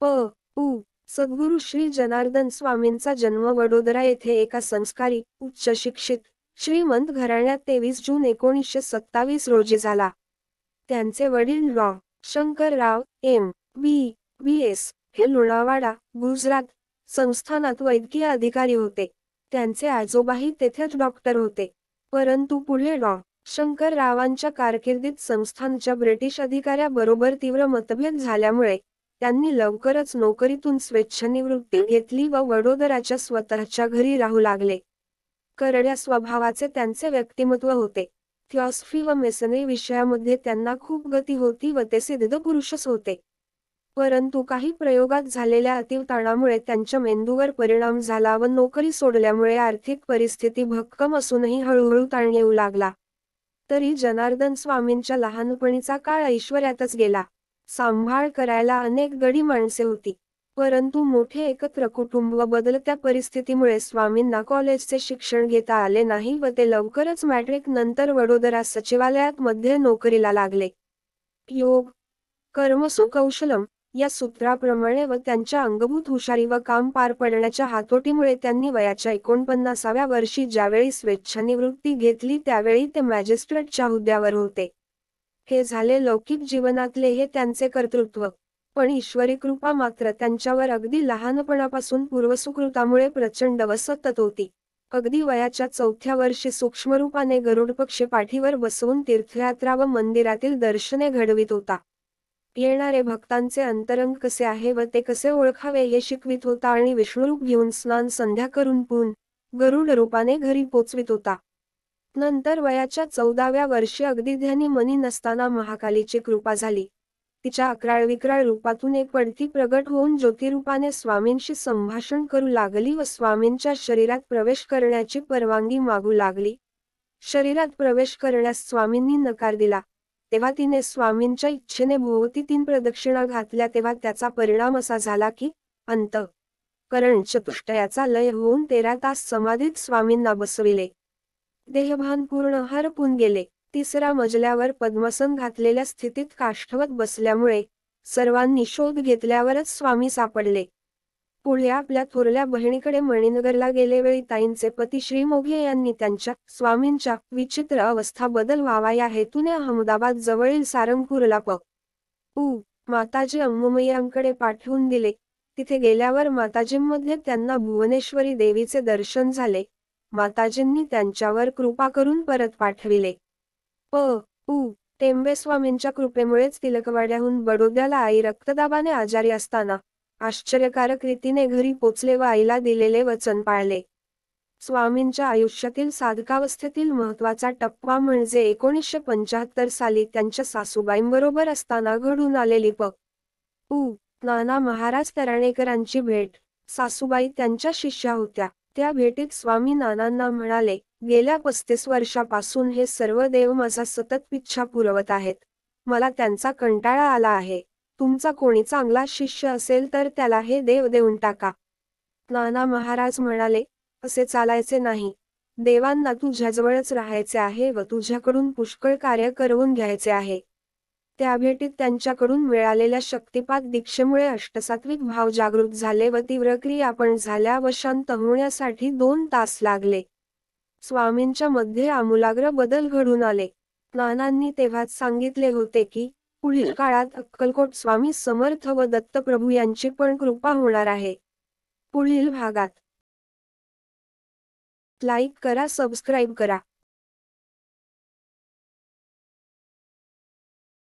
प. उ. सद्गुरू श्री जनार्दन स्वामींचा जन्म वडोदरा येथे एका संस्कारी, उच्च शिक्षित, श्रीमंत घराण्यात 23 जून 1927 रोजी झाला. त्यांचे वडील डॉ. शंकरराव एम. बी. बी.एस. हे लुणावाडा, गुजरात संस्थानात वैद्यकीय अधिकारी होते. त्यांचे आजोबाही तेथेच डॉक्टर होते. परंतु पुढे डॉ. शंकररावांच्या कारकिर्दीत संस्थानच्या ब्रिटिश अधिकाऱ्याबरोबर तीव्र मतभेद झाल्यामुळे त्यांनी लवकरच नोकरीतून स्वेच्छानिवृत्ती घेतली व वडोदराच्या स्वतःच्या घरी राहू लागले. करड्या स्वभावाचे त्यांचे व्यक्तिमत्व होते. थिऑसॉफी व मेसनरी विषयामध्ये त्यांना खूप गती होती व ते सिद्ध पुरुषच होते. परंतु काही प्रयोगात झालेल्या अतीव ताणामुळे त्यांच्या मेंदूवर परिणाम झाला व नोकरी सोडल्यामुळे आर्थिक परिस्थिती भक्कम असूनही हळूहळू ताण येऊ लागला. तरी जनार्दन स्वामींच्या लहानपणीचा काळ ऐश्वर्यातच गेला. सांभाळ करायला अनेक गडी माणसे होती. परंतु मोठे एकत्र कुटुंब व बदलत्या परिस्थितीमुळे स्वामींना कॉलेजचे शिक्षण घेता आले नाही व ते लवकरच मॅट्रिक नंतर वडोदरा सचिवालयात मध्ये नोकरीला लागले. योग, कर्म सुकौशलम या सूत्राप्रमाणे व त्यांच्या अंगभूत हुशारी व काम पार पडण्याच्या हातोटीमुळे त्यांनी वयाच्या 49व्या वर्षी ज्यावेळी स्वेच्छानिवृत्ती घेतली त्यावेळी ते मॅजिस्ट्रेटच्या हुद्द्यावर होते. हे झाले लौकिक जीवनातले हे त्यांचे कर्तृत्व. पण ईश्वरी कृपा मात्र त्यांच्यावर अगदी लहानपणापासून पूर्वसुकृतामुळे प्रचंड व सतत होती. अगदी वयाच्या 4थ्या वर्षी सूक्ष्मरूपाने गरुड पक्षी पाठीवर बसवून तीर्थयात्रा व मंदिरातील दर्शने घडवित होता. येणारे भक्तांचे अंतरंग कसे आहे व ते कसे ओळखावे हे शिकवित होता आणि विष्णुरूप घेऊन स्नान संध्या करून पुन्हा गरुड रूपाने घरी पोचवित होता. नंतर वयाच्या 14व्या वर्षी अगदी ध्यानी मनी नसताना महाकालीची कृपा झाली. तिच्या अक्राळविक्राळ रूपातून एक पडती प्रगट होऊन ज्योतिरूपाने स्वामींशी संभाषण करू लागली व स्वामींच्या शरीरात प्रवेश करण्याची परवानगी मागू लागली. शरीरात प्रवेश करण्यास स्वामींनी नकार दिला. तेव्हा तिने स्वामींच्या इच्छेने भोवती 3 प्रदक्षिणा घातल्या. तेव्हा त्याचा परिणाम असा झाला की अंतःकरण चतुष्टयाचा लय होऊन 13 तास समाधीत स्वामींना बसविले. देहभान पूर्ण हरपून गेले. 3ऱ्या मजल्यावर पद्मासन घातलेल्या स्थितीत काष्ठवत बसल्यामुळे सर्वांनी शोध घेतल्यावरच स्वामी सापडले. पुढे आपल्या थोरल्या बहिणीकडे मणिनगरला गेलेवेळी ताईंचे पती श्री मोघे यांनी त्यांच्या स्वामींच्या विचित्र अवस्था बदल व्हावा या हेतूने अहमदाबाद जवळील सारंगपूरला उ. माताजी अम्मुमय्यांकडे पाठवून दिले. तिथे गेल्यावर माताजींमध्ये त्यांना भुवनेश्वरी देवीचे दर्शन झाले. माताजींनी त्यांच्यावर कृपा करून परत पाठविले. उ. टेंबेस्वामींच्या कृपेमुळेच तिलकवाड्याहून बडोद्याला आई रक्तदाबाने आजारी असताना आश्चर्यकारक रीतीने घरी पोचले व आईला दिलेले वचन पाळले. स्वामींच्या आयुष्यातील साधकावस्थेतील महत्त्वाचा टप्पा म्हणजे 1975 साली त्यांच्या सासूबाईंबरोबर असताना घडून आलेली उ. नाना महाराज तराणेकरांची भेट. सासूबाई त्यांच्या शिष्या होत्या. त्या भेटीत स्वामी नानांना म्हणाले, गेल्या 35 वर्षापासून हे सर्व देव माझा सतत पिच्छा पुरवत आहेत. मला त्यांचा कंटाळा आला आहे. तुमचा कोणी चांगला शिष्य असेल तर त्याला हे देव देऊन टाका. नाना महाराज म्हणाले, असे चालायचे नाही. देवांना तुझ्याजवळच राहायचे आहे व तुझ्याकडून पुष्कळ कार्य करवून घ्यायचे आहे. त्या भेटीत त्यांच्याकडून मिळालेल्या शक्तिपात दीक्षेमुळे अष्टसात्विक भाव जागृत झाले व तीव्र क्रिया पण झाल्या व शांत होण्यासाठी 2 तास लागले. स्वामींच्या मध्ये आमूलाग्र बदल घडून आले. नानांनी तेव्हाच सांगितले होते की पुढील काळात अक्कलकोट स्वामी समर्थ व दत्तप्रभू यांची पण कृपा होणार आहे. पुढील भागात लाईक करा, सबस्क्राईब करा.